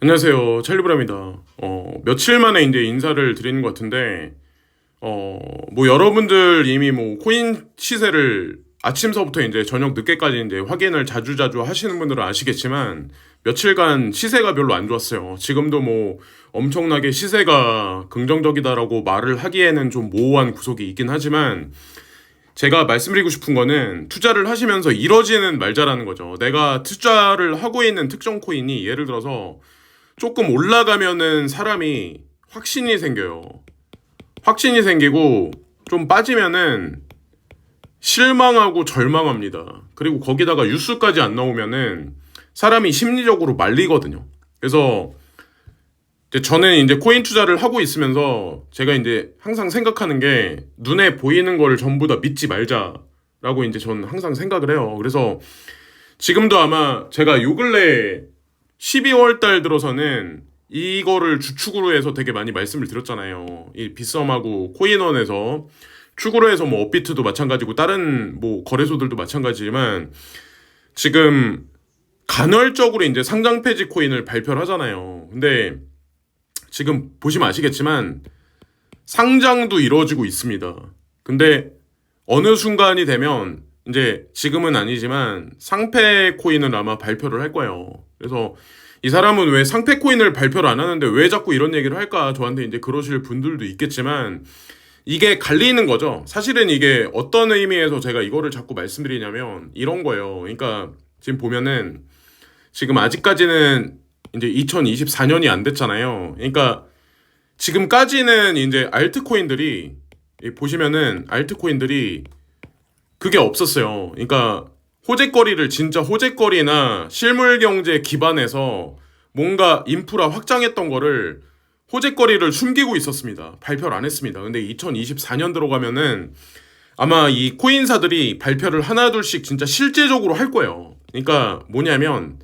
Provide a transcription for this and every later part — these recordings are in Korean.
안녕하세요. 찰리브라입니다. 며칠 만에 이제 인사를 드리는 것 같은데, 뭐 여러분들 이미 뭐 코인 시세를 아침서부터 이제 저녁 늦게까지 이제 확인을 자주자주 하시는 분들은 아시겠지만, 며칠간 시세가 별로 안 좋았어요. 지금도 뭐 엄청나게 시세가 긍정적이다라고 말을 하기에는 좀 모호한 구석이 있긴 하지만, 제가 말씀드리고 싶은 거는 투자를 하시면서 이러지는 말자라는 거죠. 내가 투자를 하고 있는 특정 코인이 예를 들어서 조금 올라가면은 사람이 확신이 생겨요. 확신이 생기고 좀 빠지면은 실망하고 절망합니다. 그리고 거기다가 뉴스까지 안 나오면은 사람이 심리적으로 말리거든요. 그래서 저는 이제 코인 투자를 하고 있으면서 제가 이제 항상 생각하는 게 눈에 보이는 거를 전부 다 믿지 말자라고 이제 저는 항상 생각을 해요. 그래서 지금도 아마 제가 요 근래 12월 달 들어서는 이거를 주축으로 해서 되게 많이 말씀을 드렸잖아요. 이 빗썸하고 코인원에서 축으로 해서 뭐 업비트도 마찬가지고 다른 뭐 거래소들도 마찬가지지만 지금 간헐적으로 이제 상장 폐지 코인을 발표를 하잖아요. 근데 지금 보시면 아시겠지만 상장도 이루어지고 있습니다. 근데 어느 순간이 되면 이제 지금은 아니지만 상폐 코인을 아마 발표를 할 거예요. 그래서 이 사람은 왜 상폐 코인을 발표를 안 하는데 왜 자꾸 이런 얘기를 할까? 저한테 이제 그러실 분들도 있겠지만 이게 갈리는 거죠. 사실은 이게 어떤 의미에서 제가 이거를 자꾸 말씀드리냐면 이런 거예요. 그러니까 지금 보면은 지금 아직까지는 이제 2024년이 안 됐잖아요. 그러니까 지금까지는 이제 알트코인들이 보시면은 알트코인들이 그게 없었어요. 그러니까 호재거리를 진짜 호재거리나 실물 경제 기반에서 뭔가 인프라 확장했던 거를 호재거리를 숨기고 있었습니다. 발표를 안 했습니다. 근데 2024년 들어가면은 아마 이 코인사들이 발표를 하나둘씩 진짜 실제적으로 할 거예요. 그러니까 뭐냐면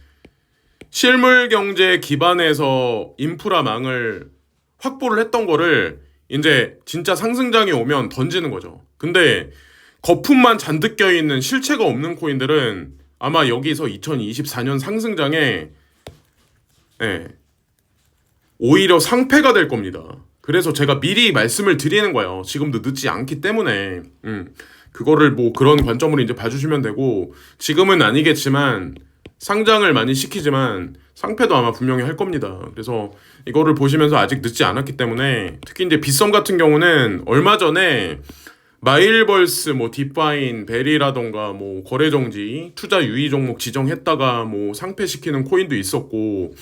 실물 경제 기반에서 인프라망을 확보를 했던 거를 이제 진짜 상승장이 오면 던지는 거죠. 근데 거품만 잔뜩 껴있는 실체가 없는 코인들은 아마 여기서 2024년 상승장에 예, 오히려 상패가 될 겁니다. 그래서 제가 미리 말씀을 드리는 거예요. 지금도 늦지 않기 때문에 그거를 뭐 그런 관점으로 이제 봐주시면 되고 지금은 아니겠지만 상장을 많이 시키지만 상패도 아마 분명히 할 겁니다. 그래서 이거를 보시면서 아직 늦지 않았기 때문에 특히 이제 빗썸 같은 경우는 얼마 전에 마일벌스, 뭐 디파인, 베리라던가 뭐 거래정지, 투자 유의 종목 지정했다가 뭐 상폐시키는 코인도 있었고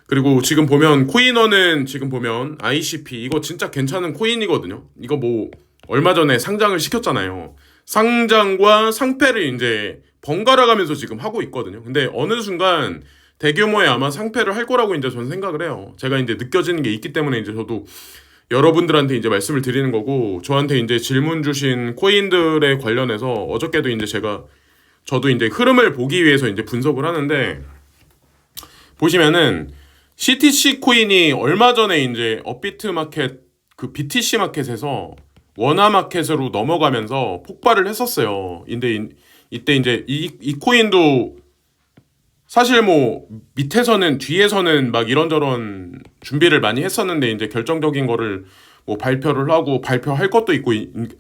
그리고 지금 보면 코인원은 지금 보면 ICP 이거 진짜 괜찮은 코인이거든요. 이거 뭐 얼마 전에 상장을 시켰잖아요. 상장과 상폐를 이제 번갈아 가면서 지금 하고 있거든요. 근데 어느 순간 대규모의 아마 상폐를 할 거라고 이제 저는 생각을 해요. 제가 이제 느껴지는 게 있기 때문에 이제 저도 여러분들한테 이제 말씀을 드리는 거고 저한테 이제 질문 주신 코인들에 관련해서 어저께도 이제 저도 이제 흐름을 보기 위해서 이제 분석을 하는데 보시면은 CTC 코인이 얼마 전에 이제 업비트 마켓 그 BTC 마켓에서 원화 마켓으로 넘어가면서 폭발을 했었어요. 근데 이때 이제 이 코인도 사실 뭐 밑에서는 뒤에서는 막 이런저런 준비를 많이 했었는데 이제 결정적인 거를 뭐 발표를 하고 발표할 것도 있고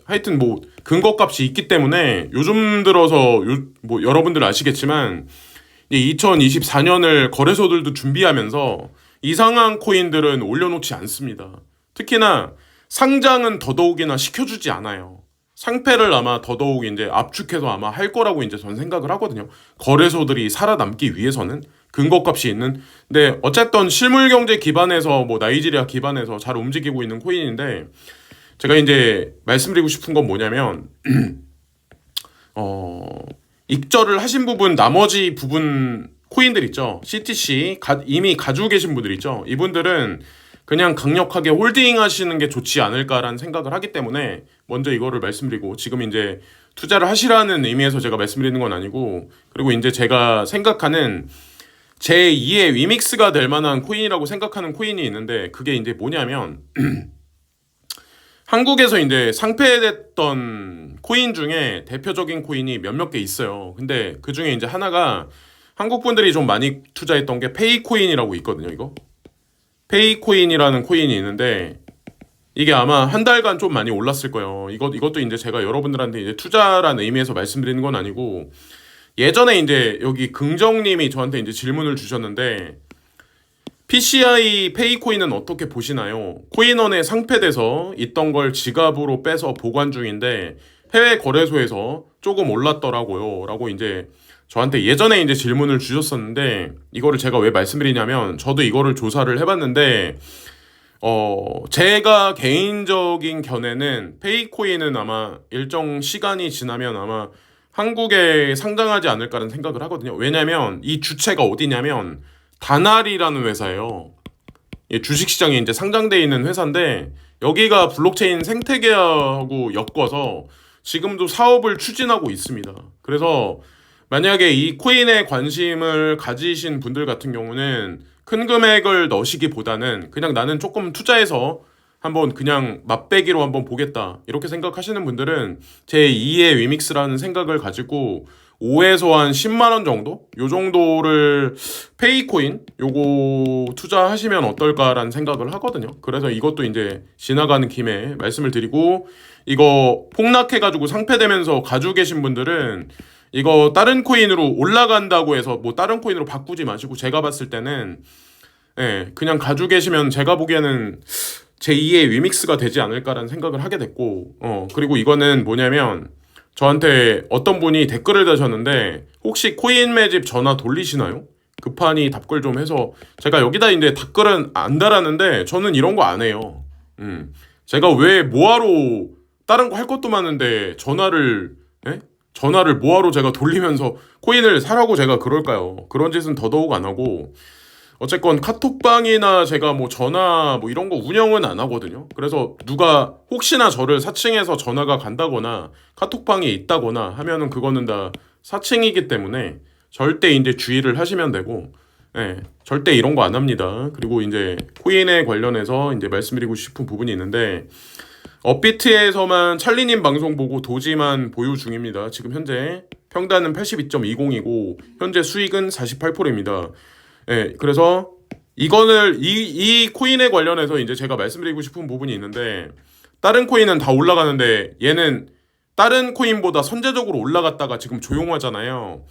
하여튼 뭐 근거값이 있기 때문에 요즘 들어서 뭐 여러분들 아시겠지만 2024년을 거래소들도 준비하면서 이상한 코인들은 올려놓지 않습니다. 특히나 상장은 더더욱이나 시켜주지 않아요. 상패를 아마 더더욱 이제 압축해서 아마 할 거라고 이제 전 생각을 하거든요. 거래소들이 살아남기 위해서는 근거값이 있는. 근데 어쨌든 실물 경제 기반에서 뭐 나이지리아 기반에서 잘 움직이고 있는 코인인데 제가 이제 말씀드리고 싶은 건 뭐냐면 익절을 하신 부분 나머지 부분 코인들 있죠. CTC 이미 가지고 계신 분들 있죠. 이분들은 그냥 강력하게 홀딩 하시는 게 좋지 않을까라는 생각을 하기 때문에 먼저 이거를 말씀드리고 지금 이제 투자를 하시라는 의미에서 제가 말씀드리는 건 아니고 그리고 이제 제가 생각하는 제2의 위믹스가 될 만한 코인이라고 생각하는 코인이 있는데 그게 이제 뭐냐면 한국에서 이제 상폐됐던 코인 중에 대표적인 코인이 몇몇 개 있어요. 근데 그 중에 이제 하나가 한국 분들이 좀 많이 투자했던 게 페이코인이라고 있거든요. 이거 페이코인이라는 코인이 있는데 이게 아마 한 달간 좀 많이 올랐을 거예요. 이것도 이제 제가 여러분들한테 이제 투자라는 의미에서 말씀드리는 건 아니고 예전에 이제 여기 긍정님이 저한테 이제 질문을 주셨는데 PCI 페이코인은 어떻게 보시나요? 코인원에 상폐돼서 있던 걸 지갑으로 빼서 보관 중인데 해외 거래소에서 조금 올랐더라고요. 라고 이제 저한테 예전에 이제 질문을 주셨었는데 이거를 제가 왜 말씀드리냐면 저도 이거를 조사를 해봤는데 제가 개인적인 견해는 페이코인은 아마 일정 시간이 지나면 아마 한국에 상장하지 않을까라는 생각을 하거든요. 왜냐면 이 주체가 어디냐면 다날이라는 회사예요. 주식시장에 이제 상장돼 있는 회사인데 여기가 블록체인 생태계하고 엮어서 지금도 사업을 추진하고 있습니다. 그래서 만약에 이 코인에 관심을 가지신 분들 같은 경우는 큰 금액을 넣으시기보다는 그냥 나는 조금 투자해서 한번 그냥 맛배기로 한번 보겠다 이렇게 생각하시는 분들은 제 2의 위믹스라는 생각을 가지고 5에서 한 10만 원 정도? 요 정도를 페이코인 요거 투자하시면 어떨까라는 생각을 하거든요. 그래서 이것도 이제 지나가는 김에 말씀을 드리고 이거 폭락해가지고 상폐되면서 가지고 계신 분들은 이거 다른 코인으로 올라간다고 해서 뭐 다른 코인으로 바꾸지 마시고 제가 봤을 때는 그냥 가지고 계시면 제가 보기에는 제2의 위믹스가 되지 않을까라는 생각을 하게 됐고 그리고 이거는 뭐냐면 저한테 어떤 분이 댓글을 다셨는데 혹시 코인 매집 전화 돌리시나요? 급하니 답글 좀 해서 제가 여기다 이제 댓글은 안 달았는데 저는 이런 거 안 해요. 제가 왜 뭐하러 다른 거 할 것도 많은데 전화를 뭐하러 제가 돌리면서 코인을 사라고 제가 그럴까요? 그런 짓은 더더욱 안 하고 어쨌건 카톡방이나 제가 뭐 전화 뭐 이런 거 운영은 안 하거든요. 그래서 누가 혹시나 저를 사칭해서 전화가 간다거나 카톡방에 있다거나 하면은 그거는 다 사칭이기 때문에 절대 이제 주의를 하시면 되고 절대 이런 거 안 합니다. 그리고 이제 코인에 관련해서 이제 말씀드리고 싶은 부분이 있는데 업비트에서만 찰리님 방송 보고 도지만 보유 중입니다. 지금 현재 평단은 82.20이고 현재 수익은 48%입니다. 그래서 이거를 이 코인에 관련해서 이제 제가 말씀드리고 싶은 부분이 있는데 다른 코인은 다 올라가는데 얘는 다른 코인보다 선제적으로 올라갔다가 지금 조용하잖아요.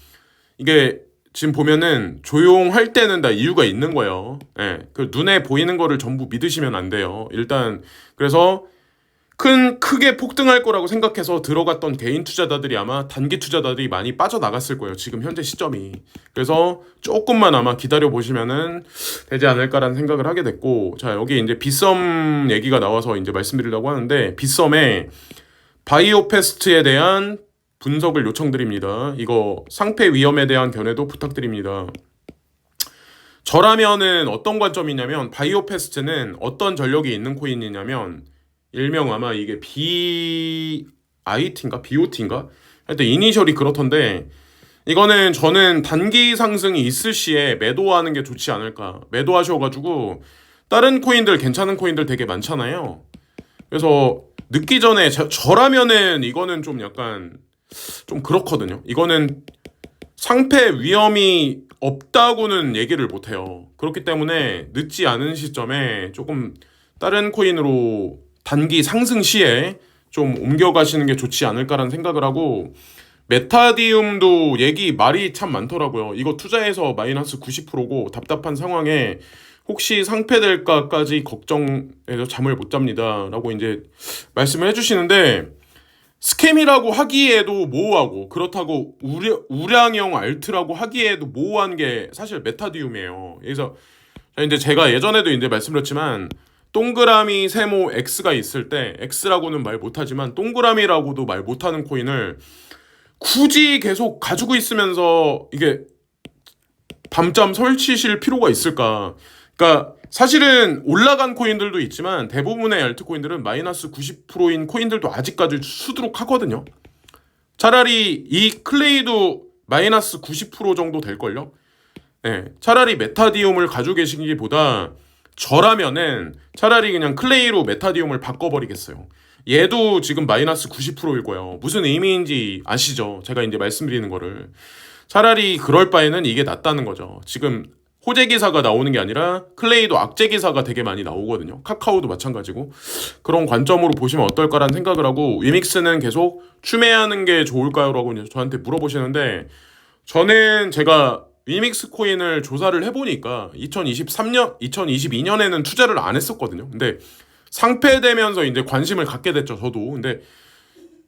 이게 지금 보면은 조용할 때는 다 이유가 있는 거예요. 그 눈에 보이는 거를 전부 믿으시면 안 돼요. 일단 그래서 크게 폭등할 거라고 생각해서 들어갔던 개인 투자자들이 아마 단기 투자자들이 많이 빠져나갔을 거예요. 지금 현재 시점이. 그래서 조금만 아마 기다려 보시면은 되지 않을까라는 생각을 하게 됐고, 자, 여기 이제 빗썸 얘기가 나와서 이제 말씀드리려고 하는데, 빗썸에 바이오패스트에 대한 분석을 요청드립니다. 이거 상폐 위험에 대한 견해도 부탁드립니다. 저라면은 어떤 관점이냐면, 바이오패스트는 어떤 전력이 있는 코인이냐면, 일명 아마 이게 BIT인가? BOT인가? 하여튼 이니셜이 그렇던데 이거는 저는 단기 상승이 있을 시에 매도하는 게 좋지 않을까. 매도하셔가지고 다른 코인들 괜찮은 코인들 되게 많잖아요. 그래서 늦기 전에 저라면은 이거는 좀 약간 좀 그렇거든요. 이거는 상폐 위험이 없다고는 얘기를 못해요. 그렇기 때문에 늦지 않은 시점에 조금 다른 코인으로 단기 상승 시에 좀 옮겨가시는 게 좋지 않을까라는 생각을 하고 메타디움도 말이 참 많더라고요. 이거 투자해서 마이너스 90%고 답답한 상황에 혹시 상폐될까까지 걱정해서 잠을 못 잡니다. 라고 이제 말씀을 해주시는데 스캠이라고 하기에도 모호하고 그렇다고 우량형 알트라고 하기에도 모호한 게 사실 메타디움이에요. 그래서 이제 제가 예전에도 이제 말씀드렸지만 동그라미 세모 X가 있을 때 X라고는 말 못하지만 동그라미라고도 말 못하는 코인을 굳이 계속 가지고 있으면서 이게 밤잠 설치실 필요가 있을까? 그러니까 사실은 올라간 코인들도 있지만 대부분의 알트코인들은 마이너스 90%인 코인들도 아직까지 수두룩하거든요. 차라리 이 클레이도 마이너스 90% 정도 될걸요? 차라리 메타디움을 가지고 계시기보다 저라면은 차라리 그냥 클레이로 메타디움을 바꿔버리겠어요. 얘도 지금 마이너스 90%일 거예요. 무슨 의미인지 아시죠? 제가 이제 말씀드리는 거를. 차라리 그럴 바에는 이게 낫다는 거죠. 지금 호재 기사가 나오는 게 아니라 클레이도 악재 기사가 되게 많이 나오거든요. 카카오도 마찬가지고. 그런 관점으로 보시면 어떨까라는 생각을 하고, 위믹스는 계속 추매하는 게 좋을까요? 라고 저한테 물어보시는데, 저는 제가 위믹스 코인을 조사를 해보니까 2022년에는 투자를 안 했었거든요. 근데 상폐되면서 이제 관심을 갖게 됐죠, 저도. 근데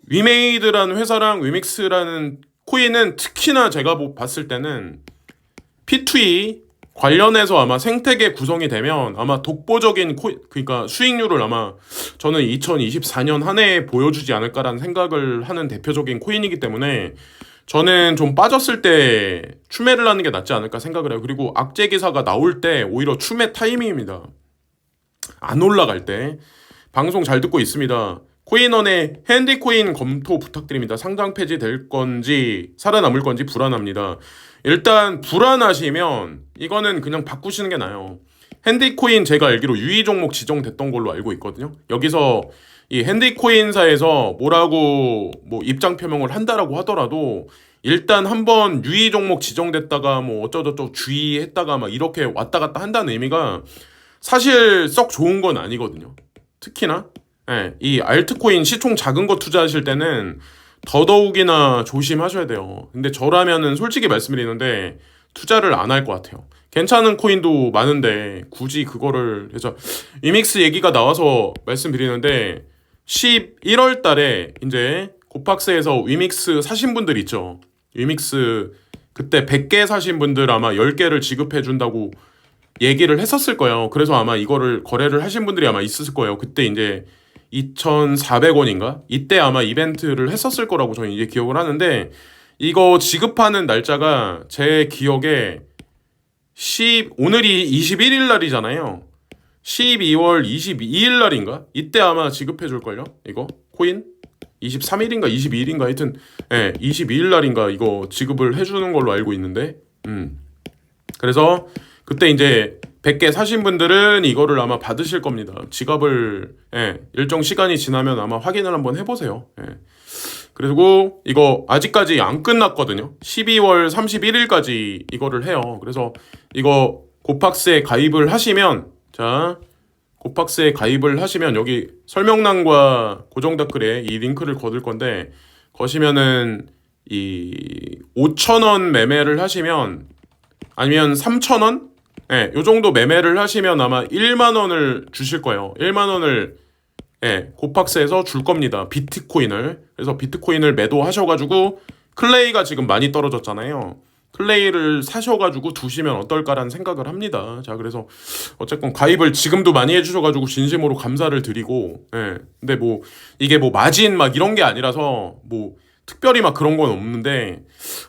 위메이드라는 회사랑 위믹스라는 코인은 특히나 제가 봤을 때는 P2E 관련해서 아마 생태계 구성이 되면 아마 독보적인 그러니까 수익률을 아마 저는 2024년 한 해에 보여주지 않을까라는 생각을 하는 대표적인 코인이기 때문에 저는 좀 빠졌을 때 추매를 하는 게 낫지 않을까 생각을 해요. 그리고 악재 기사가 나올 때 오히려 추매 타이밍입니다. 안 올라갈 때. 방송 잘 듣고 있습니다. 코인원의 핸디코인 검토 부탁드립니다. 상장 폐지될 건지 살아남을 건지 불안합니다. 일단 불안하시면 이거는 그냥 바꾸시는 게 나아요. 핸디코인 제가 알기로 유의 종목 지정됐던 걸로 알고 있거든요. 여기서 이 핸디코인사에서 뭐라고 뭐 입장 표명을 한다라고 하더라도 일단 한번 유의 종목 지정됐다가 뭐 어쩌고저쩌고 주의했다가 막 이렇게 왔다 갔다 한다는 의미가 사실 썩 좋은 건 아니거든요. 특히나 이 알트코인 시총 작은 거 투자하실 때는 더더욱이나 조심하셔야 돼요. 근데 저라면은 솔직히 말씀드리는데 투자를 안 할 것 같아요. 괜찮은 코인도 많은데 굳이 그거를 해서 위믹스 얘기가 나와서 말씀드리는데 11월 달에 이제 고팍스에서 위믹스 사신 분들 있죠. 위믹스 그때 100개 사신 분들 아마 10개를 지급해 준다고 얘기를 했었을 거예요. 그래서 아마 이거를 거래를 하신 분들이 아마 있었을 거예요. 그때 이제 2,400원인가? 이때 아마 이벤트를 했었을 거라고 저는 이제 기억을 하는데 이거 지급하는 날짜가 제 기억에 오늘이 21일 날이잖아요. 12월 22일 날인가? 이때 아마 지급해 줄걸요? 이거 코인? 23일인가 22일인가 하여튼 22일 날인가 이거 지급을 해주는 걸로 알고 있는데 그래서 그때 이제 100개 사신 분들은 이거를 아마 받으실 겁니다. 지갑을 일정 시간이 지나면 아마 확인을 한번 해보세요. 그리고 이거 아직까지 안 끝났거든요. 12월 31일까지 이거를 해요. 그래서 이거 고팍스에 가입을 하시면 고팍스에 가입을 하시면 여기 설명란과 고정 댓글에 이 링크를 거둘 건데 거시면은 이 5,000원 매매를 하시면 아니면 3,000원? 요 정도 매매를 하시면 아마 1만 원을 주실 거예요. 1만 원을 고팍스에서 줄 겁니다. 비트코인을. 그래서 비트코인을 매도하셔가지고 클레이가 지금 많이 떨어졌잖아요. 클레이를 사셔가지고 두시면 어떨까라는 생각을 합니다. 자, 그래서 어쨌건 가입을 지금도 많이 해주셔가지고 진심으로 감사를 드리고, 근데 뭐 이게 뭐 마진 막 이런 게 아니라서 뭐 특별히 막 그런 건 없는데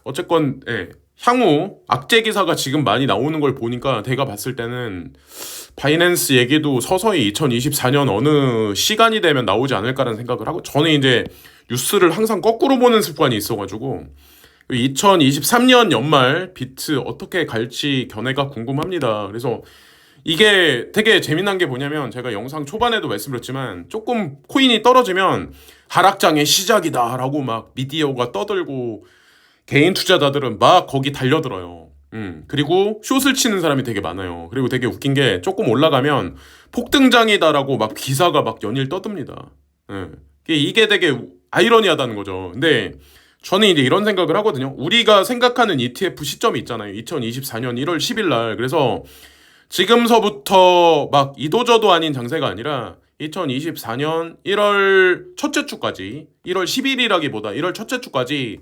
어쨌건 향후 악재 기사가 지금 많이 나오는 걸 보니까 제가 봤을 때는 바이낸스 얘기도 서서히 2024년 어느 시간이 되면 나오지 않을까라는 생각을 하고 저는 이제 뉴스를 항상 거꾸로 보는 습관이 있어가지고 2023년 연말 비트 어떻게 갈지 견해가 궁금합니다. 그래서 이게 되게 재미난 게 뭐냐면 제가 영상 초반에도 말씀드렸지만 조금 코인이 떨어지면 하락장의 시작이다라고 막 미디어가 떠들고 개인 투자자들은 막 거기 달려들어요. 그리고 숏을 치는 사람이 되게 많아요. 그리고 되게 웃긴 게 조금 올라가면 폭등장이다라고 막 기사가 막 연일 떠듭니다. 이게 되게 아이러니하다는 거죠. 근데 저는 이제 이런 생각을 하거든요. 우리가 생각하는 ETF 시점이 있잖아요. 2024년 1월 10일 날. 그래서 지금서부터 막 이도저도 아닌 장세가 아니라 2024년 1월 첫째 주까지 1월 10일이라기보다 1월 첫째 주까지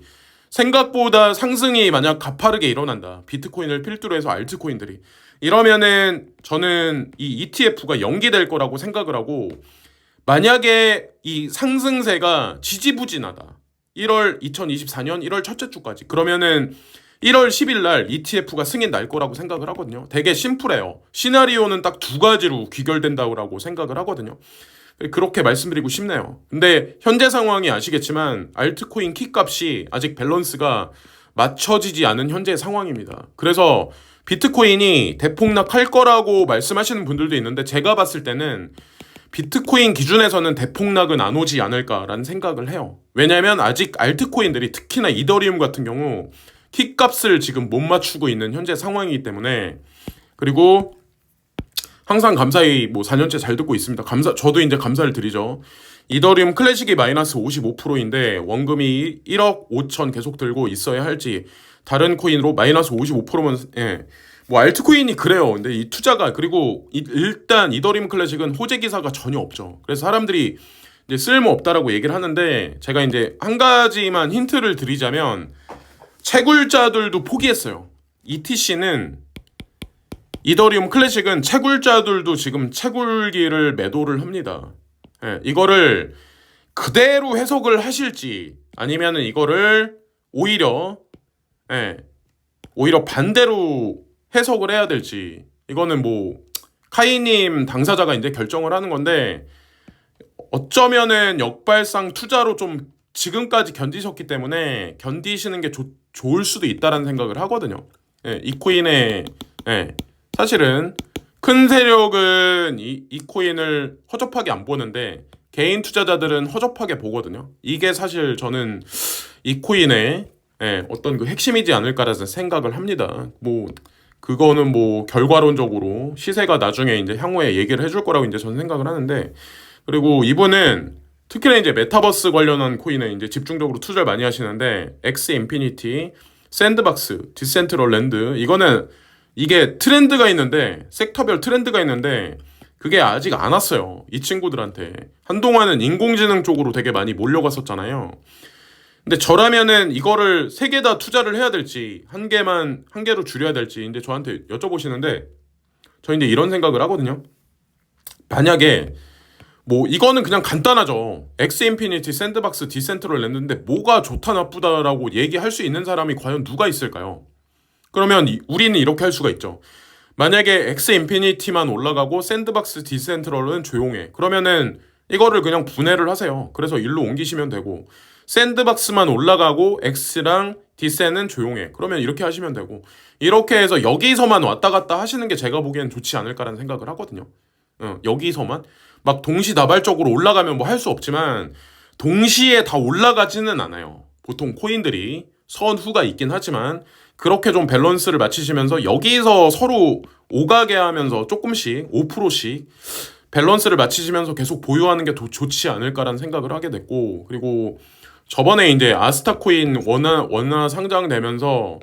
생각보다 상승이 만약 가파르게 일어난다. 비트코인을 필두로 해서 알트코인들이. 이러면은 저는 이 ETF가 연기될 거라고 생각을 하고 만약에 이 상승세가 지지부진하다. 2024년 1월 첫째 주까지. 그러면은 1월 10일 날 ETF가 승인 날 거라고 생각을 하거든요. 되게 심플해요. 시나리오는 딱 두 가지로 귀결된다고 생각을 하거든요. 그렇게 말씀드리고 싶네요. 근데 현재 상황이 아시겠지만 알트코인 키값이 아직 밸런스가 맞춰지지 않은 현재 상황입니다. 그래서 비트코인이 대폭락할 거라고 말씀하시는 분들도 있는데 제가 봤을 때는 비트코인 기준에서는 대폭락은 안 오지 않을까라는 생각을 해요. 왜냐하면 아직 알트코인들이 특히나 이더리움 같은 경우 킥값을 지금 못 맞추고 있는 현재 상황이기 때문에. 그리고 항상 감사히 뭐 4년째 잘 듣고 있습니다. 저도 이제 감사를 드리죠. 이더리움 클래식이 마이너스 55%인데 원금이 1억 5천 계속 들고 있어야 할지, 다른 코인으로 마이너스 55%면 예. 뭐 알트코인이 그래요. 근데 이 투자가, 그리고 일단 이더리움 클래식은 호재 기사가 전혀 없죠. 그래서 사람들이 이제 쓸모 없다라고 얘기를 하는데, 제가 이제 한 가지만 힌트를 드리자면 채굴자들도 포기했어요. ETC는, 이더리움 클래식은 채굴자들도 지금 채굴기를 매도를 합니다. 예, 이거를 그대로 해석을 하실지 아니면은 이거를 오히려 반대로 해석을 해야 될지, 이거는 뭐 카이님 당사자가 이제 결정을 하는 건데, 어쩌면은 역발상 투자로 좀 지금까지 견디셨기 때문에 견디시는 게 좋을 수도 있다라는 생각을 하거든요. 예, 이 코인에 사실은 큰 세력은 이 코인을 허접하게 안 보는데 개인 투자자들은 허접하게 보거든요. 이게 사실 저는 이 코인의 어떤 그 핵심이지 않을까라는 생각을 합니다. 뭐 그거는 뭐 결과론적으로 시세가 나중에 이제 향후에 얘기를 해줄 거라고 이제 저는 생각을 하는데, 그리고 이분은 특히나 이제 메타버스 관련한 코인에 이제 집중적으로 투자를 많이 하시는데, 엑스 인피니티, 샌드박스, 디센트럴랜드, 이게 트렌드가 있는데, 섹터별 트렌드가 있는데 그게 아직 안 왔어요. 이 친구들한테. 한동안은 인공지능 쪽으로 되게 많이 몰려갔었잖아요. 근데 저라면은 이거를 3개 다 투자를 해야 될지, 한 개로 줄여야 될지 이제 저한테 여쭤보시는데, 저 이제 이런 생각을 하거든요. 만약에 뭐 이거는 그냥 간단하죠. 엑스 인피니티, 샌드박스, 디센트럴랜드인데 뭐가 좋다 나쁘다라고 얘기할 수 있는 사람이 과연 누가 있을까요? 그러면 우리는 이렇게 할 수가 있죠. 만약에 엑스 인피니티만 올라가고 샌드박스, 디센트럴은 조용해. 그러면은 이거를 그냥 분해를 하세요. 그래서 일로 옮기시면 되고, 샌드박스만 올라가고 엑스랑 디센은 조용해. 그러면 이렇게 하시면 되고, 이렇게 해서 여기서만 왔다 갔다 하시는 게 제가 보기엔 좋지 않을까라는 생각을 하거든요. 여기서만 막 동시다발적으로 올라가면 뭐 할 수 없지만 동시에 다 올라가지는 않아요. 보통 코인들이 선후가 있긴 하지만 그렇게 좀 밸런스를 맞추시면서 여기서 서로 오가게 하면서 조금씩 5%씩 밸런스를 맞추시면서 계속 보유하는 게 좋지 않을까라는 생각을 하게 됐고, 그리고 저번에 이제 아스타코인 원화 상장되면서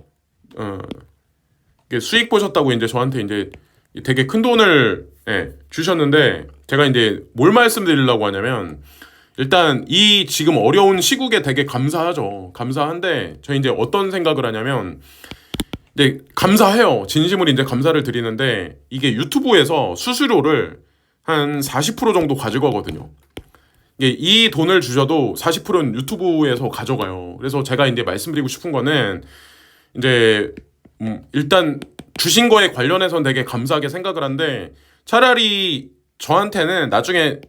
수익 보셨다고 이제 저한테 이제 되게 큰 돈을 주셨는데, 제가 이제 뭘 말씀드리려고 하냐면, 일단 이 지금 어려운 시국에 되게 감사하죠. 감사한데 저 이제 어떤 생각을 하냐면, 이제 감사해요. 진심으로 이제 감사를 드리는데, 이게 유튜브에서 수수료를 한 40% 정도 가져가거든요. 이 돈을 주셔도 40%는 유튜브에서 가져가요. 그래서 제가 이제 말씀드리고 싶은 거는, 이제 일단 주신 거에 관련해서는 되게 감사하게 생각을 하는데, 차라리 저한테는 나중에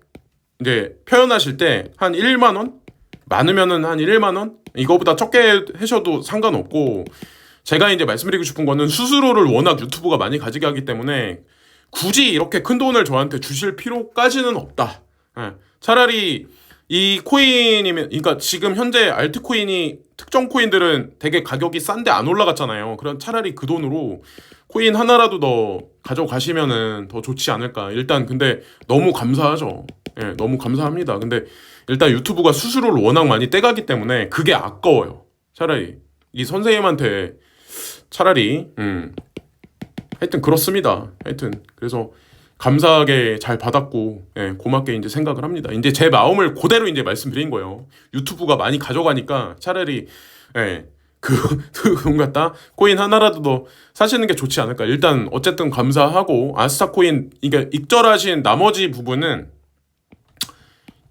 이제 표현하실 때 한 1만 원? 많으면은 한 1만 원? 이거보다 적게 하셔도 상관없고, 제가 이제 말씀드리고 싶은 거는 수수료를 워낙 유튜브가 많이 가지게 하기 때문에 굳이 이렇게 큰 돈을 저한테 주실 필요까지는 없다. 차라리 이 코인이면, 그러니까 지금 현재 알트코인이, 특정 코인들은 되게 가격이 싼데 안 올라갔잖아요. 그럼 차라리 그 돈으로 코인 하나라도 더 가져가시면은 더 좋지 않을까. 일단 근데 너무 감사하죠. 너무 감사합니다. 근데 일단 유튜브가 수수료를 워낙 많이 떼가기 때문에 그게 아까워요. 차라리 이 선생님한테 차라리 하여튼 그렇습니다. 하여튼 그래서 감사하게 잘 받았고, 고맙게 이제 생각을 합니다. 이제 제 마음을 그대로 이제 말씀드린 거예요. 유튜브가 많이 가져가니까 차라리 돈 갖다 코인 하나라도 더 사시는 게 좋지 않을까. 일단 어쨌든 감사하고, 아스타코인 이게 익절하신 나머지 부분은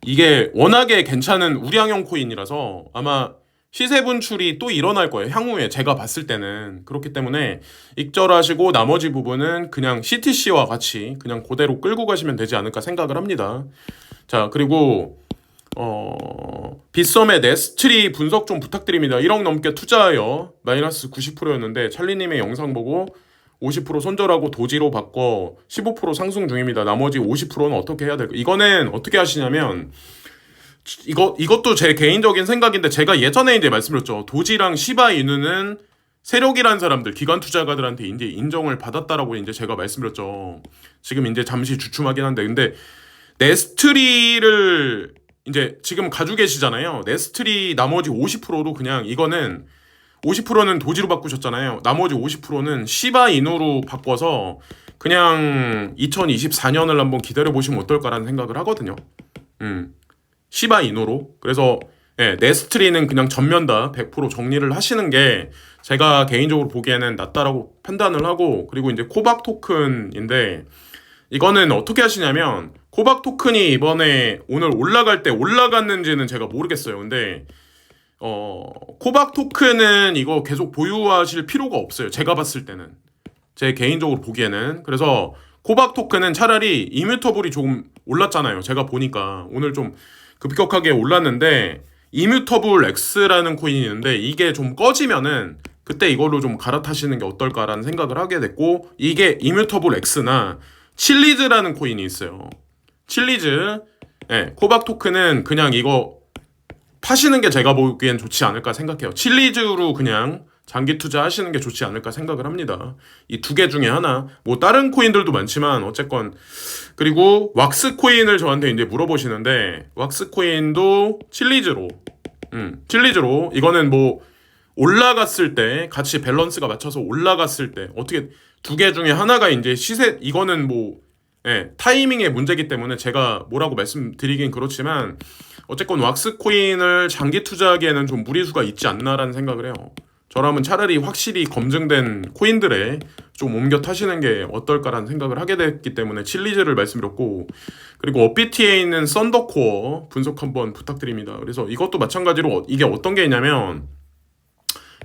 이게 워낙에 괜찮은 우량형 코인이라서 아마 시세 분출이 또 일어날 거예요. 향후에 제가 봤을 때는. 그렇기 때문에 익절하시고 나머지 부분은 그냥 CTC와 같이 그냥 그대로 끌고 가시면 되지 않을까 생각을 합니다. 자, 그리고 빗썸의 네스트리 분석 좀 부탁드립니다. 1억 넘게 투자하여 마이너스 90%였는데 찰리님의 영상 보고 50% 손절하고 도지로 바꿔 15% 상승 중입니다. 나머지 50%는 어떻게 해야 될까? 이거는 어떻게 하시냐면, 이것도 제 개인적인 생각인데, 제가 예전에 이제 말씀드렸죠. 도지랑 시바이누는 세력이란 사람들, 기관 투자가들한테 이제 인정을 받았다라고 이제 제가 말씀드렸죠. 지금 이제 잠시 주춤하긴 한데, 근데 네스트리를 이제 지금 가지고 계시잖아요. 네스트리 나머지 50%도 그냥 이거는 50%는 도지로 바꾸셨잖아요. 나머지 50%는 시바이누로 바꿔서 그냥 2024년을 한번 기다려보시면 어떨까라는 생각을 하거든요. 시바이누로. 그래서 네스트리는 그냥 전면 다 100% 정리를 하시는 게 제가 개인적으로 보기에는 낫다라고 판단을 하고, 그리고 이제 코박 토큰인데 이거는 어떻게 하시냐면, 코박 토큰이 이번에 오늘 올라갈 때 올라갔는지는 제가 모르겠어요. 근데 코박 토큰은 이거 계속 보유하실 필요가 없어요. 제가 봤을 때는. 제 개인적으로 보기에는. 그래서 코박 토큰은 차라리 이뮤터블이 조금 올랐잖아요. 제가 보니까 오늘 좀 급격하게 올랐는데, 이뮤터블 X라는 코인이 있는데 이게 좀 꺼지면은 그때 이걸로 좀 갈아타시는 게 어떨까라는 생각을 하게 됐고, 이게 이뮤터블 X나 칠리즈라는 코인이 있어요. 칠리즈. 코박 토큰은 그냥 이거 파시는 게 제가 보기엔 좋지 않을까 생각해요. 칠리즈로 그냥 장기 투자하시는 게 좋지 않을까 생각을 합니다. 이 두 개 중에 하나. 뭐 다른 코인들도 많지만 어쨌건. 그리고 왁스 코인을 저한테 이제 물어보시는데, 왁스 코인도 칠리즈로. 이거는 뭐 올라갔을 때 같이 밸런스가 맞춰서 올라갔을 때 어떻게 두 개 중에 하나가 이제 시세, 이거는 뭐 타이밍의 문제이기 때문에 제가 뭐라고 말씀드리긴 그렇지만 어쨌건 왁스 코인을 장기 투자하기에는 좀 무리수가 있지 않나라는 생각을 해요. 저라면 차라리 확실히 검증된 코인들에 좀 옮겨 타시는 게 어떨까라는 생각을 하게 됐기 때문에 칠리즈를 말씀드렸고, 그리고 업비트에 있는 썬더코어 분석 한번 부탁드립니다. 그래서 이것도 마찬가지로 이게 어떤 게 있냐면,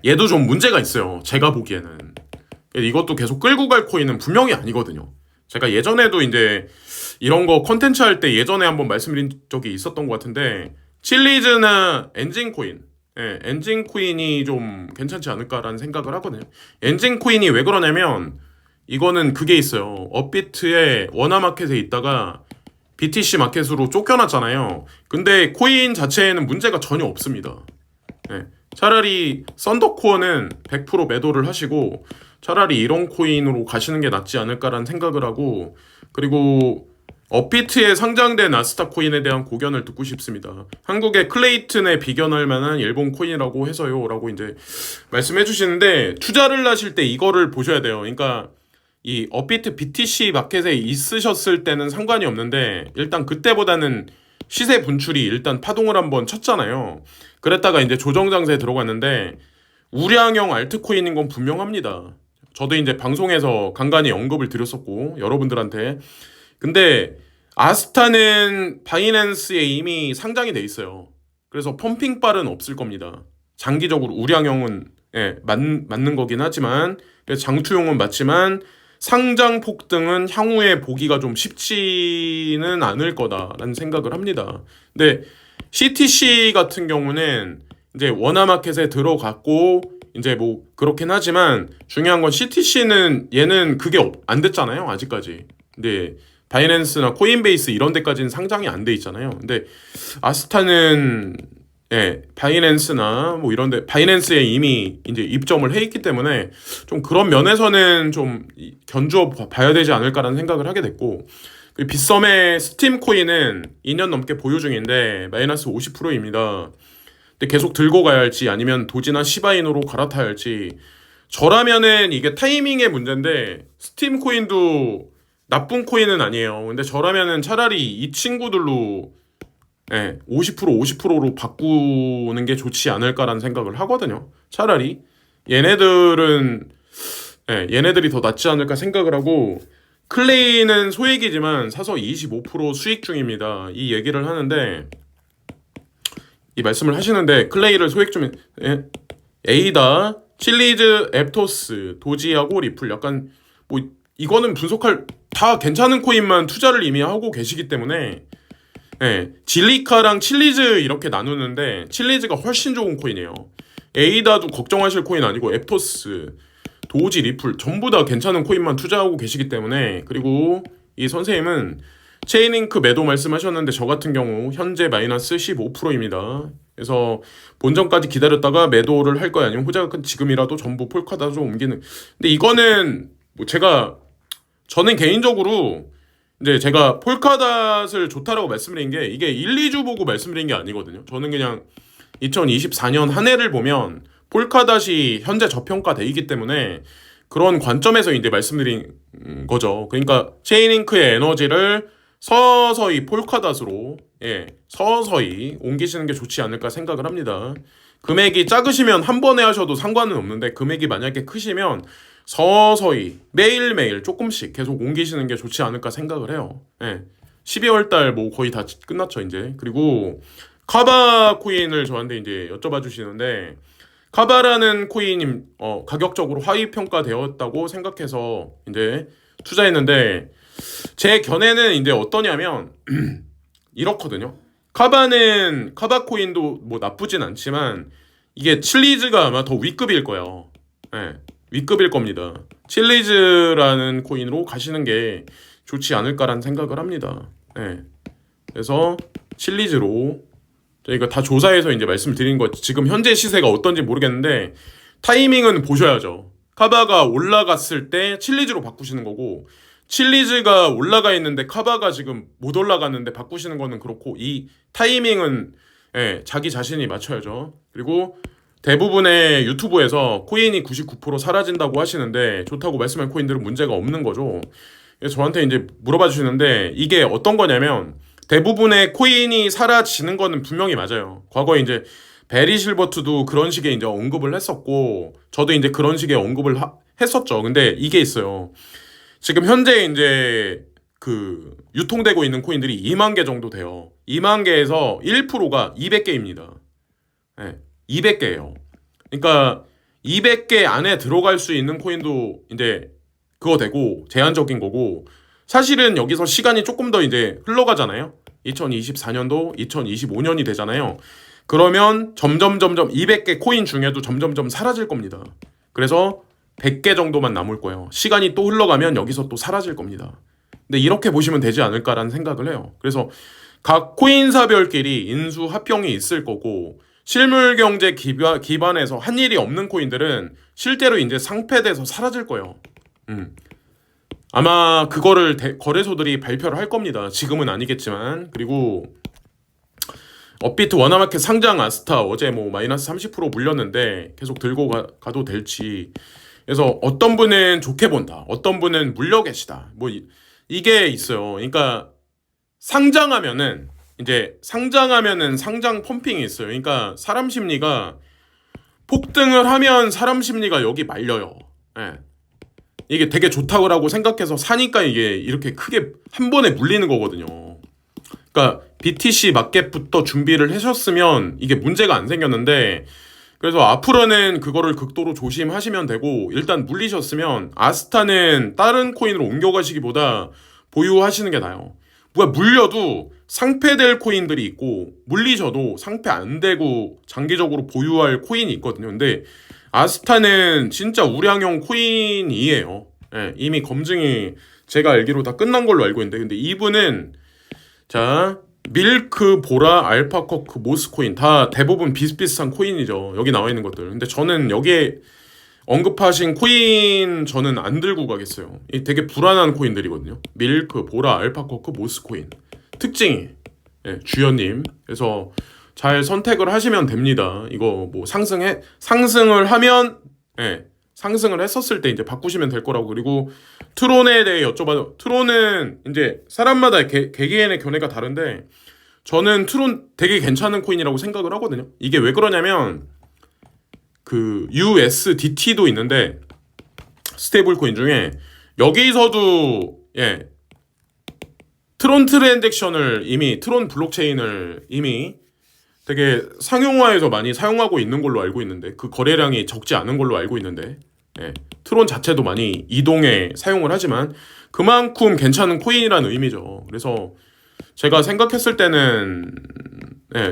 얘도 좀 문제가 있어요. 제가 보기에는. 이것도 계속 끌고 갈 코인은 분명히 아니거든요. 제가 예전에도 이제 이런 거 컨텐츠 할 때 예전에 한번 말씀드린 적이 있었던 것 같은데, 칠리즈나 엔진 코인, 엔진 코인이 좀 괜찮지 않을까라는 생각을 하거든요. 엔진 코인이 왜 그러냐면, 이거는 그게 있어요. 업비트의 원화마켓에 있다가 BTC 마켓으로 쫓겨났잖아요. 근데 코인 자체에는 문제가 전혀 없습니다. 차라리 썬더코어는 100% 매도를 하시고 차라리 이런 코인으로 가시는 게 낫지 않을까라는 생각을 하고, 그리고 업비트에 상장된 아스타 코인에 대한 고견을 듣고 싶습니다. 한국의 클레이튼에 비견할 만한 일본 코인이라고 해서요 라고 이제 말씀해 주시는데, 투자를 하실 때 이거를 보셔야 돼요. 그러니까 이 업비트 BTC 마켓에 있으셨을 때는 상관이 없는데, 일단 그때보다는 시세 분출이 일단 파동을 한번 쳤잖아요. 그랬다가 이제 조정 장세에 들어갔는데 우량형 알트코인인 건 분명합니다. 저도 이제 방송에서 간간히 언급을 드렸었고 여러분들한테. 근데 아스타는 바이낸스에 이미 상장이 돼 있어요. 그래서 펌핑발은 없을 겁니다. 장기적으로 우량형은 맞는 거긴 하지만, 장투용은 맞지만 상장 폭등은 향후에 보기가 좀 쉽지는 않을 거다라는 생각을 합니다. 근데 CTC 같은 경우는 이제 원화마켓에 들어갔고 이제 뭐 그렇긴 하지만, 중요한 건 CTC는 얘는 그게 안 됐잖아요 아직까지. 근데 바이낸스나 코인베이스 이런 데까지는 상장이 안 돼 있잖아요. 근데 아스타는 바이낸스나 뭐 이런데 바이낸스에 이미 이제 입점을 해 있기 때문에 좀 그런 면에서는 좀 견주어 봐야 되지 않을까라는 생각을 하게 됐고, 그리고 빗썸의 스팀 코인은 2년 넘게 보유 중인데 마이너스 50%입니다. 근데 계속 들고 가야 할지 아니면 도지나 시바인으로 갈아타야 할지, 저라면은 이게 타이밍의 문제인데 스팀 코인도 나쁜 코인은 아니에요. 근데 저라면은 차라리 이 친구들로 50%로 바꾸는 게 좋지 않을까라는 생각을 하거든요. 차라리 얘네들은 얘네들이 더 낫지 않을까 생각을 하고, 클레이는 소액이지만 사서 25% 수익 중입니다. 이 얘기를 하는데, 이 말씀을 하시는데, 클레이를 소액 중, 에이다, 칠리즈, 앱토스, 도지하고 리플, 약간 뭐 이거는 분석할 다 괜찮은 코인만 투자를 이미 하고 계시기 때문에 질리카랑 칠리즈 이렇게 나누는데 칠리즈가 훨씬 좋은 코인이에요. 에이다도 걱정하실 코인 아니고 앱토스, 도지, 리플 전부 다 괜찮은 코인만 투자하고 계시기 때문에. 그리고 이 선생님은 체인링크 매도 말씀하셨는데 저 같은 경우 현재 마이너스 15%입니다. 그래서 본전까지 기다렸다가 매도를 할 거야 아니면 호재가 큰 지금이라도 전부 폴카닷으로 옮기는. 근데 이거는 뭐 저는 개인적으로 이제 제가 폴카닷을 좋다라고 말씀드린 게 이게 1, 2주 보고 말씀드린 게 아니거든요. 저는 그냥 2024년 한 해를 보면 폴카닷이 현재 저평가돼 있기 때문에 그런 관점에서 이제 말씀드린 거죠. 그러니까 체인링크의 에너지를 서서히 폴카닷으로 서서히 옮기시는 게 좋지 않을까 생각을 합니다. 금액이 작으시면 한 번에 하셔도 상관은 없는데 금액이 만약에 크시면 서서히 매일매일 조금씩 계속 옮기시는 게 좋지 않을까 생각을 해요. 12월 달 뭐 거의 다 끝났죠, 이제. 그리고 카바 코인을 저한테 이제 여쭤봐 주시는데 카바라는 코인이 가격적으로 하위 평가되었다고 생각해서 이제 투자했는데 제 견해는 이제 어떠냐면 이렇거든요. 카바 코인도 뭐 나쁘진 않지만 이게 칠리즈가 아마 더 윗급일 거예요. 윗급일 겁니다. 칠리즈라는 코인으로 가시는 게 좋지 않을까라는 생각을 합니다. 그래서 칠리즈로 저희가 다 조사해서 이제 말씀드린 거 지금 현재 시세가 어떤지 모르겠는데 타이밍은 보셔야죠. 카바가 올라갔을 때 칠리즈로 바꾸시는 거고 칠리즈가 올라가 있는데 카바가 지금 못 올라갔는데 바꾸시는 거는 그렇고 이 타이밍은 자기 자신이 맞춰야죠. 그리고 대부분의 유튜브에서 코인이 99% 사라진다고 하시는데 좋다고 말씀한 코인들은 문제가 없는 거죠. 그래서 저한테 이제 물어봐 주시는데 이게 어떤 거냐면 대부분의 코인이 사라지는 거는 분명히 맞아요. 과거에 이제 베리 실버트도 그런 식의 이제 언급을 했었고 저도 이제 그런 식의 언급을 했었죠. 근데 이게 있어요. 지금 현재 이제 그 유통되고 있는 코인들이 2만 개 정도 돼요. 2만 개에서 1%가 200개입니다. 200개예요. 그러니까 200개 안에 들어갈 수 있는 코인도 이제 그거 되고 제한적인 거고 사실은 여기서 시간이 조금 더 이제 흘러가잖아요. 2024년도 2025년이 되잖아요. 그러면 점점 200개 코인 중에도 점점 사라질 겁니다. 그래서 100개 정도만 남을 거예요. 시간이 또 흘러가면 여기서 또 사라질 겁니다. 근데 이렇게 보시면 되지 않을까라는 생각을 해요. 그래서 각 코인사별끼리 인수 합병이 있을 거고 실물 경제 기반에서 한 일이 없는 코인들은 실제로 이제 상폐돼서 사라질 거예요. 아마 그거를 거래소들이 발표를 할 겁니다. 지금은 아니겠지만. 그리고 업비트 워너마켓 상장 아스타 어제 뭐 마이너스 30% 물렸는데 계속 들고 가도 될지. 그래서 어떤 분은 좋게 본다. 어떤 분은 물려 계시다. 뭐 이게 있어요. 그러니까 상장하면은 상장 펌핑이 있어요. 그러니까 사람 심리가 폭등을 하면 사람 심리가 여기 말려요. 이게 되게 좋다고 생각해서 사니까 이게 이렇게 크게 한 번에 물리는 거거든요. 그러니까 BTC 마켓부터 준비를 하셨으면 이게 문제가 안 생겼는데 그래서 앞으로는 그거를 극도로 조심하시면 되고 일단 물리셨으면 아스타는 다른 코인으로 옮겨가시기보다 보유하시는 게 나아요. 뭐야 물려도 상폐될 코인들이 있고 물리셔도 상폐 안 되고 장기적으로 보유할 코인이 있거든요. 근데 아스타는 진짜 우량형 코인이에요. 이미 검증이 제가 알기로 다 끝난 걸로 알고 있는데 근데 이분은 자 밀크, 보라, 알파커크, 모스코인 다 대부분 비슷비슷한 코인이죠. 여기 나와 있는 것들. 근데 저는 여기에 언급하신 코인 저는 안 들고 가겠어요. 이 되게 불안한 코인들이거든요. 밀크, 보라, 알파커크, 모스코인 특징이 주연님. 그래서 잘 선택을 하시면 됩니다. 이거 뭐 상승을 하면 상승을 했었을 때 이제 바꾸시면 될 거라고. 그리고 트론에 대해 여쭤봐도 트론은 이제 사람마다 개개인의 견해가 다른데 저는 트론 되게 괜찮은 코인이라고 생각을 하거든요. 이게 왜 그러냐면 그 USDT도 있는데 스테이블 코인 중에 여기서도 트론 트랜잭션을 이미 트론 블록체인을 이미 되게 상용화해서 많이 사용하고 있는 걸로 알고 있는데 그 거래량이 적지 않은 걸로 알고 있는데 트론 자체도 많이 이동에 사용을 하지만 그만큼 괜찮은 코인이라는 의미죠. 그래서 제가 생각했을 때는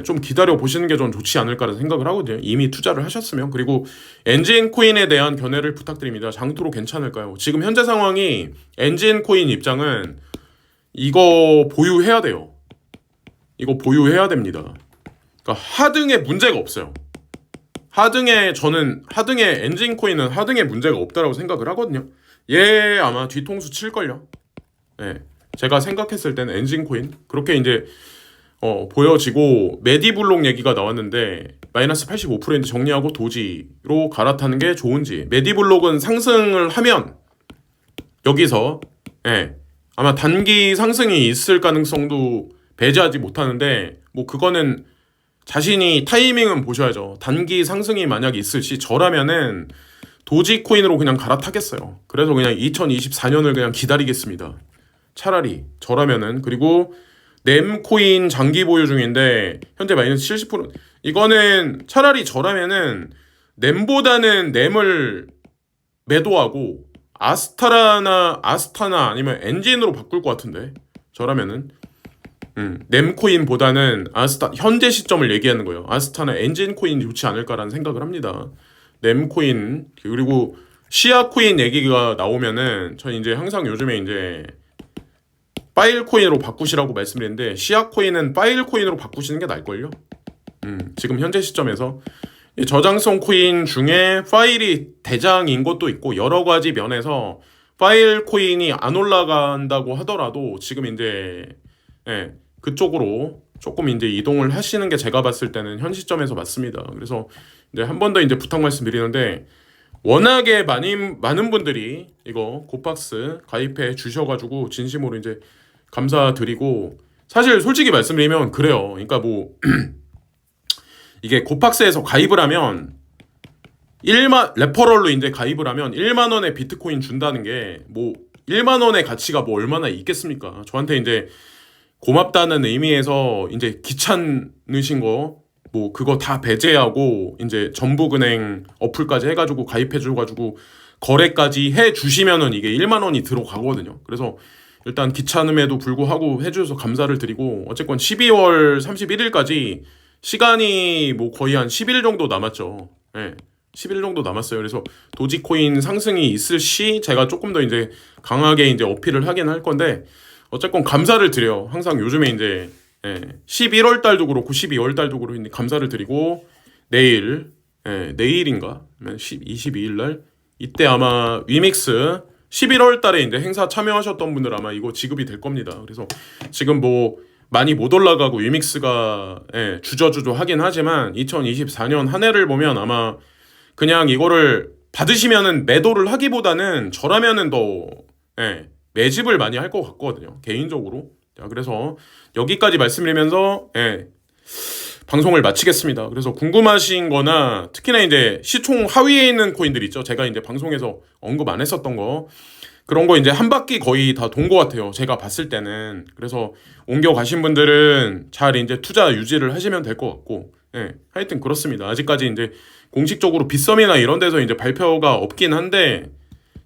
좀 기다려 보시는 게 좀 좋지 않을까라는 생각을 하거든요. 이미 투자를 하셨으면. 그리고 엔진 코인에 대한 견해를 부탁드립니다. 장투로 괜찮을까요? 지금 현재 상황이 엔진 코인 입장은 이거 보유해야 돼요. 이거 보유해야 됩니다. 그러니까 하등에 문제가 없어요. 저는 하등의 엔진 코인은 하등에 문제가 없다라고 생각을 하거든요. 얘 아마 뒤통수 칠걸요. 예. 제가 생각했을 때는 엔진 코인 그렇게 이제 보여지고 메디블록 얘기가 나왔는데 마이너스 85%인데 정리하고 도지로 갈아타는 게 좋은지. 메디블록은 상승을 하면 여기서 예, 아마 단기 상승이 있을 가능성도 배제하지 못하는데 뭐 그거는 자신이 타이밍은 보셔야죠. 단기 상승이 만약에 있을 시 저라면은 도지코인으로 그냥 갈아타겠어요. 그래서 그냥 2024년을 그냥 기다리겠습니다. 차라리 저라면은. 그리고 넴코인 장기 보유 중인데 현재 마이너스 70%. 이거는 차라리 저라면은 넴보다는 넴을 매도하고 아스타나 아니면 엔진으로 바꿀 것 같은데 저라면은 넴코인보다는 현재 시점을 얘기하는 거예요. 아스타나 엔진 코인이 좋지 않을까라는 생각을 합니다. 넴코인 그리고 시아코인 얘기가 나오면은 전 이제 항상 요즘에 이제 파일 코인으로 바꾸시라고 말씀드렸는데 시아코인은 파일 코인으로 바꾸시는 게 나을걸요. 지금 현재 시점에서 저장성 코인 중에 파일이 대장인 것도 있고 여러 가지 면에서 파일 코인이 안 올라간다고 하더라도 지금 이제 그쪽으로 조금 이제 이동을 하시는 게 제가 봤을 때는 현 시점에서 맞습니다. 그래서 이제 한 번 더 이제 부탁 말씀드리는데 워낙에 많은 분들이 이거 고박스 가입해 주셔가지고 진심으로 이제 감사드리고 사실 솔직히 말씀드리면 그래요. 그러니까 뭐 이게 고박스에서 가입을 하면 레퍼럴로 이제 가입을 하면 1만 원의 비트코인 준다는 게 뭐 1만 원의 가치가 뭐 얼마나 있겠습니까? 저한테 이제 고맙다는 의미에서 이제 귀찮으신 거 뭐 그거 다 배제하고 이제 전북은행 어플까지 해가지고 가입해줘가지고 거래까지 해주시면은 이게 1만 원이 들어가거든요. 그래서 일단 귀찮음에도 불구하고 해주셔서 감사를 드리고 어쨌건 12월 31일까지 시간이 뭐 거의 한 10일 정도 남았죠. 네, 10일 정도 남았어요. 그래서 도지코인 상승이 있을 시 제가 조금 더 이제 강하게 이제 어필을 하긴 할 건데 어쨌건 감사를 드려요. 항상 요즘에 이제 11월 달도 그렇고 12월 달도 그렇고 감사를 드리고 내일인가? 22일 날 이때 아마 위믹스 11월 달에 이제 행사 참여하셨던 분들 아마 이거 지급이 될 겁니다. 그래서 지금 뭐 많이 못 올라가고 위믹스가 주저주저 하긴 하지만 2024년 한 해를 보면 아마 그냥 이거를 받으시면은 매도를 하기보다는 저라면은 더 매집을 많이 할 것 같거든요. 개인적으로. 자, 그래서 여기까지 말씀드리면서 방송을 마치겠습니다. 그래서 궁금하신 거나 특히나 이제 시총 하위에 있는 코인들 있죠. 제가 이제 방송에서 언급 안 했었던 거 그런 거 이제 한 바퀴 거의 다 돈 것 같아요. 제가 봤을 때는. 그래서 옮겨 가신 분들은 잘 이제 투자 유지를 하시면 될 것 같고 하여튼 그렇습니다. 아직까지 이제 공식적으로 빗썸이나 이런 데서 이제 발표가 없긴 한데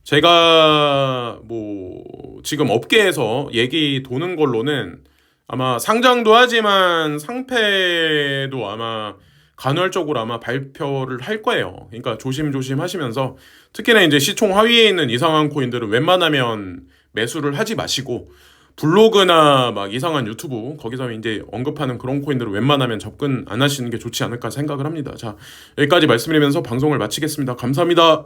제가 뭐 지금 업계에서 얘기 도는 걸로는 아마 상장도 하지만 상패도 아마 간헐적으로 아마 발표를 할 거예요. 그러니까 조심조심 하시면서 특히나 이제 시총 하위에 있는 이상한 코인들은 웬만하면 매수를 하지 마시고 블로그나 막 이상한 유튜브 거기서 이제 언급하는 그런 코인들은 웬만하면 접근 안 하시는 게 좋지 않을까 생각을 합니다. 자, 여기까지 말씀드리면서 방송을 마치겠습니다. 감사합니다.